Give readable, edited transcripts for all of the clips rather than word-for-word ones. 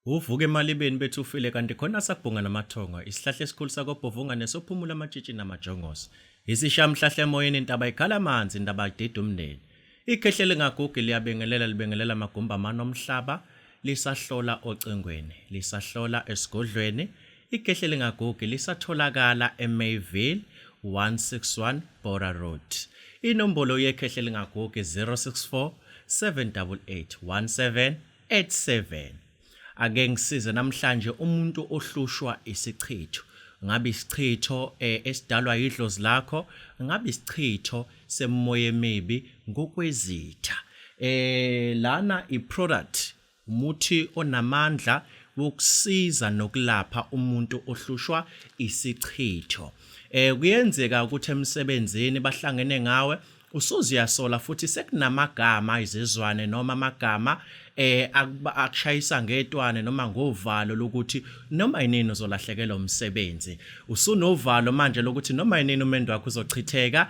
Uvuke emalibeni bethu ufile kanti khona sakubhunga namathongo isihlahla esikhulu sakobhovunga nesophumula amatshitshi namajongoso isishamhlahla emoyeni intaba ikhala amanzi intaba idida umndeni ikhehle lingagugi liyabengelela amagumba amano omhlaba lisahlola ocengweni lisahlola esigodlweni ikhehle lingagugi lisatholakala eMayville 161 Bora Road inombolo yekhehle lingagugi 064 788 1787 Ake ngisize namhlanje umuntu ohlushwa isichitho ngabe isichitho esidalwa idlozi lakho ngabe isichitho semoya emibi ngokwezitha lana iproduct umuthi onamandla wokusiza nokulapha umuntu ohlushwa isichitho kuyenzeka ukuthi emsebenzini bahlangene ngawe usuziyasola futhi sekunamagama izizwane noma amagama akushayisa ngetwane noma ngovalo lokuthi noma yinini uzolahlekelwa umsebenzi usunovalo manje lokuthi noma yinini umendo wakho uzochitheka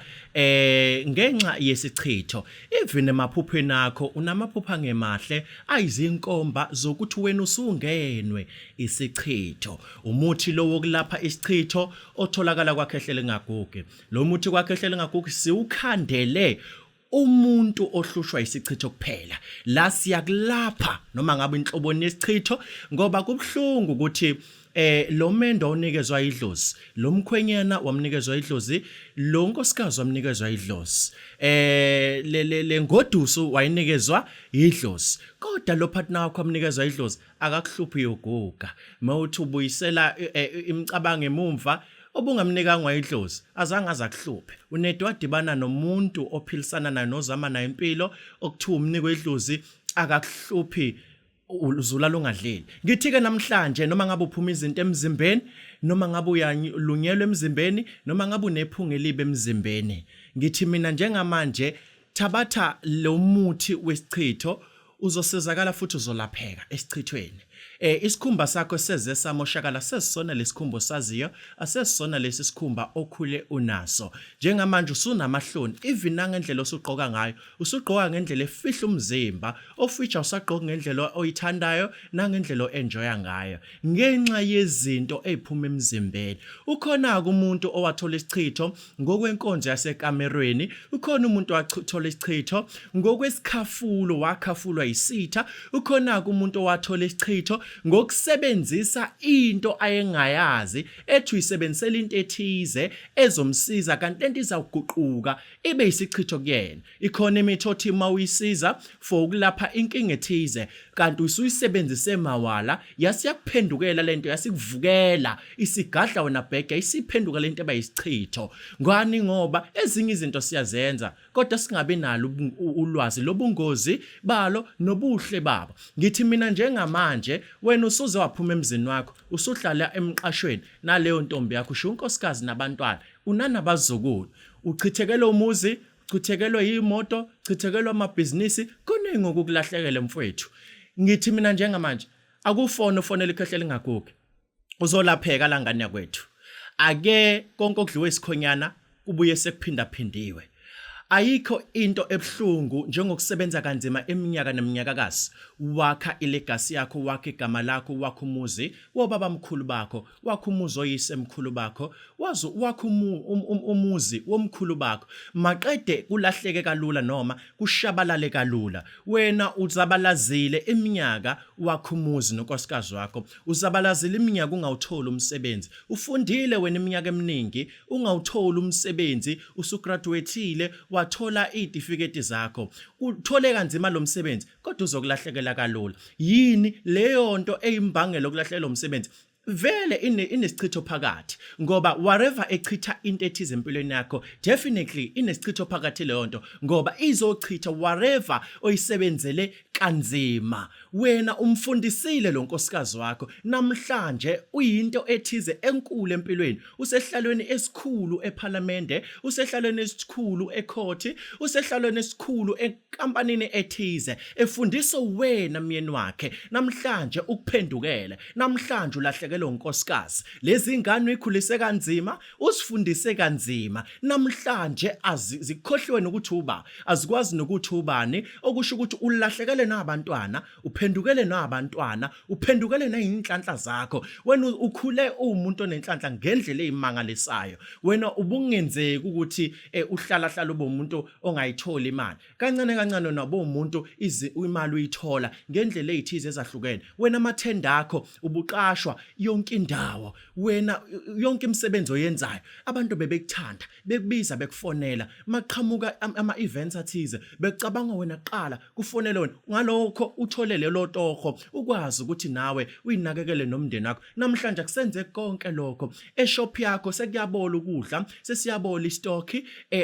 ngenxa yesichitho even emaphupheni akho unamaphupha ngemahle ayizinkomba zokuthi wena usungenwe isichitho umuthi lo wokulapha isichitho otholakala kwakhehle lingagugi lo muthi kwakhehle lingagugi siwukhandele umuntu ohlushwa isichitho kuphela la siyakulapha noma ngabe inhloboni yesichitho ngoba kubhlungu ukuthi lo mendo onikezwe idlozi lo mkhwenyana wamnikezwe idlozi lo nkosikazi wamnikezwe idlozi le ngoduso wayinikezwa idlozi kodwa lo partner wakho amnikezwe idlozi akakuhluphi yoguga mawuthi ubuyisela imicabango emumva obungamnikanga idlozi azange azakuhluphe unedwa wadibana nomuntu ophilisana naye nozama naye impilo okuthiwa umniko idlozi akakuhluphi uzula longadleli ngithi ke namhlanje noma ngabe uphuma izinto emzimbeni noma ngabe uyalunyelwa emzimbeni noma ngabe unephunga elibe emzimbeni ngithi mina njengamanje thabatha lo muthi wesichitho uzosizakala futhi uzolapheka esichithweni isikhumba sakho seze samoshakala sesisona lesikhumba saziyo asesisona lesi sikhumba okhule unaso njengamanje usunamahloni even nangendlela osugqoka ngayo usugqoka ngendlela efihla umzimba ofeature usagqoka ngendlela oyithandayo nangendlela oenjoya ngayo ngenxa yezinto eziphuma emzimbeni ukhona umuntu owathola isichitho ngokwenkonzo yasekamerweni ukhona umuntu owathola isichitho ngokwesikhafulo wakhafulwa isitha ukhona umuntu owathola isichitho ngokusebenzisa into ayengayazi ethi uyisebenzisela into ethize ezomsiza kanti lento izawuguquka ibe isichitho kuyena ikhona imithi othi mawuyisiza for ukulapha inkinga ethize kanti usuyisebenzise mawala yasiyakuphendukela lento yasikuvukela isigadla wena bheke isiphenduka lento ebayisichitho ngani ngoba ezinye izinto siyazenza kodwa singabe nalo ulwazi lobungozi balo nobuhle babo ngithi mina njengamanje wena usuze waphuma emzini wakho usuhlala emqashweni naleyo ntombi yakho usho unkosikazi nabantwana unanabazukulu uchithekele umuzi chithekelo yimoto chithekelo amabhizinisi kuningi ngokulahlekele mfowethu ngithi mina njengamanje akufona ufonela ikhehle lingagugi uzolapheka la ngane yakwethu ake konke okudliwe isikhonyana kubuye sekuphinda phindiwe ayikho into ebhlungu njengokusebenza kanzima eminyaka neminyakakazi wakha ilegacy yakho wakha igama lakho wakha umuzi wobaba mkhulu bakho wakha umuzi oyise mkhulu bakho wazo wakha umuzi womkhulu bakho maqede kulahleke kalula noma kushabalale kalula wena uzabalazile iminyaka wakha umuzi nonkosikazi wakho uzabalazile iminyaka ungawuthola umsebenzi ufundile wena iminyaka eminingi ungawuthola umsebenzi usugraduateile wathola izitifiketi zakho uthole kanzima lo msebenzi kodwa uzokulahlekela kalula yini leyo nto eyimbangela ukulahlekela umsebenzi vele inesichitho phakathi ngoba whatever echitha into ethize empilweni yakho definitely inesichitho phakathi leyo nto ngoba izochitha whatever oyisebenzele kanzima wena umfundisile lo nkosikazi wakho namhlanje uyinto ethize enkulu empilweni usehlalweni esikhulu eParliament usehlalweni esikhulu ecourt usehlalweni esikhulu enkampanini ethize efundisa wena myeni wakhe namhlanje ukuphendukele namhlanje ulahlekelwe unkosikazi lezi ingane uyikhulise kanzima usifundise kanzima namhlanje azikhohlwe ukuthi uba azikwazi nokuthi ubani okusho ukuthi ulahlekele uphendukele nabantwana, uphendukele nabantwana, uphendukele nezinhlanhla zakho. Wena ukhule umuntu onenhlanhla ngendlela ezimangalisayo. Wena ubungenzeki ukuthi uhlala ube umuntu ongayithola imali. Kancane kancane nabo umuntu imali uyithola ngendlela ezithize ezahlukene. Wena amathenda akho ubuqashwa yonke indawo. Wena yonke imisebenzi oyenzayo abantu bebekuthanda, bekubiza bekufonela. Maqhamuka ama-events athize becabanga wena qala kufonele wena. Ngalokho uthole lelo toho ukwazi ukuthi nawe uyinakekele nomndeni wakho. Namhlanje kusenze konke lokho. Eshop yakho sekuyabola ukudla, sesiyabola istock,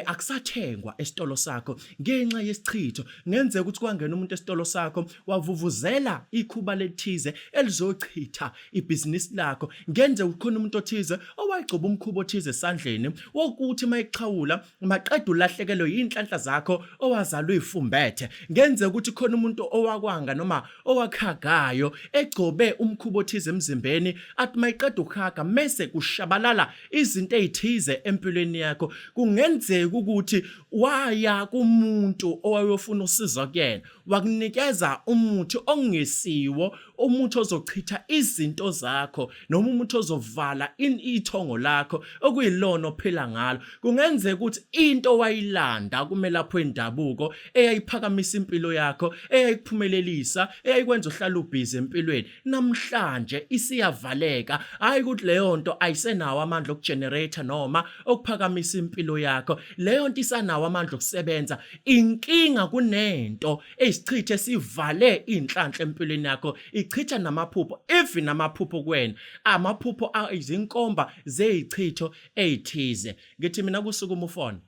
akusathengwa esitolo sakho ngenxa yesichitho. Ngenzeka ukuthi kwangena umuntu esitolo sakho wavuvuzela ikhuba lethize elizochitha ibhizinisi lakho. Ngenze ukhona umuntu othize owayigcoba umkhubo othize esandleni wokuthi mayiqhawula maqeda ulahlekelwe yinhlanhla zakho owazalwa uyifumbethe. Ngenze ukuthi khona umuntu owakwanga noma owakhagayo egcobe umkhubo othize emzimbeni athi mayiqeda ukhaga mase kushabalala izinto ezithize empilweni yakho. Kungenzeka ukuthi waya kumuntu owayofuna usizo kuyena wakunikeza umuthi ongesiwo, umuthi ozochitha izinto zakho noma umuthi ozovala ithongo lakho okuyilona ophila ngalo. Kungenzeka ukuthi into wayilanda kumelaphi wendabuko eyayiphakamisa impilo yakho, eyayikuphumelelisa, eyayikwenza uhlale ubhizi empilweni, namhlanje isiyavaleka. Hayi ukuthi leyo nto ayisenawo amandla okugenerator noma okuphakamisa impilo yakho. Leyo nto isanawo amandla okusebenza. Inkinga kunento esichithe sivale inhlanhla empilweni yakho, ichitha namaphupho. Even namaphupho kuwena amaphupho izinkomba zezichitho ezithize. Ngithi mina kusukuma ufona,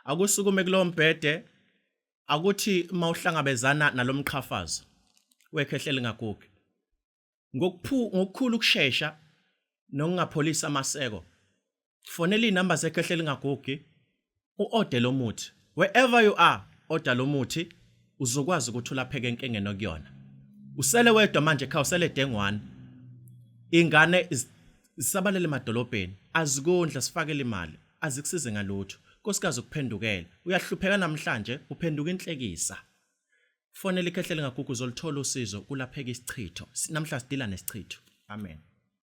akusukume kulombhede, akuthi mawuhlangabezana nalomqhafazo wekhehlele ngagugi ngokukhulu ukusheshsha nokungapholisa amaseko, fonela inamba zekhehlele ngagugi, uorder lo muthi. Wherever you are, order lo muthi uzokwazi ukuthi ulapheke enkengeni okuyona. Usele wedwa manje ekhaya, usele dengwane. Ingane zisabalele emadolobheni, azikondla sifakele imali, azikusize ngalutho. Nkosikazi ukuphendukela, uyahlupheka namhlanje, uphenduka inhlekisa. Fonela ikhehlele ngagugu uzolithola usizo kulapheka isichitho. Namhla sidila nesichitho. Amen.